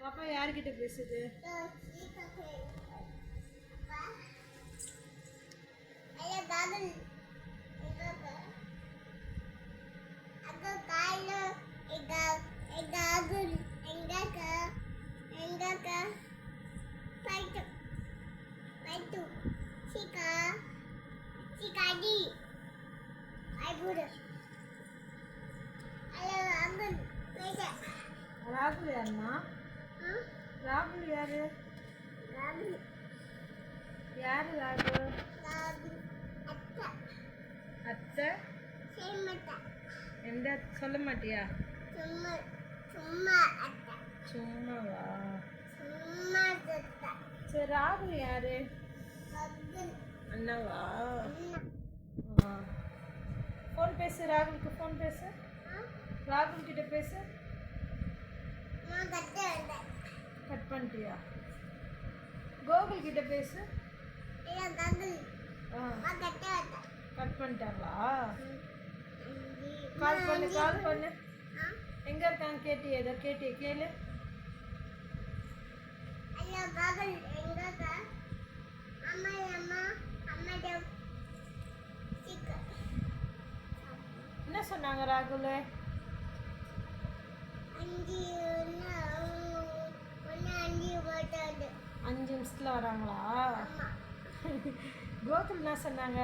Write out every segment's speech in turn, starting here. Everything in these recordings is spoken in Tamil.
பாப்பா யார்கிட்ட பேசுது? ராகுல் யாருமா? ராகுல் யாரு? யாரு ராகுல்? அத்தை எந்த சொல்ல மாட்டியா? சும்மாவா? சரி ராகுல் யாரு? அண்ணாவா? ஃபோன் பேசு, ராகுலுக்கு ஃபோன் பேசு. ராகுல் கிட்ட பேசு. கட் பண்ணிட்டியா? கோகுல் கிட்ட பேசு. கட் பண்ணிட்டாங்களா? கால் பண்ணு, கால் பண்ணு. எங்க இருக்காங்க கேட்டியா? ஏதோ கேட்டியா? கேளு. என்ன சொன்னாங்க ராகுல்? 5 நிமிஷத்துல வராங்களா? கோகுல் என்ன சொன்னாங்க?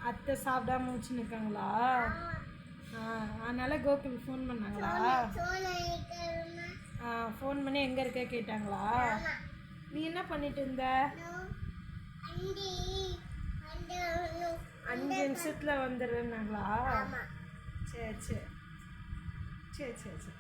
அத்தை சாப்பிடாம முடிச்சுன்னு இருக்காங்களா? அதனால கோகுல் ஃபோன் பண்ணாங்களா? ஃபோன் பண்ணி எங்கே இருக்க கேட்டாங்களா? நீ என்ன பண்ணிட்டு இருந்த? 5 நிமிஷத்தில் வந்துடுறேன்னாங்களா? சரி சரி சரி சரி சரி.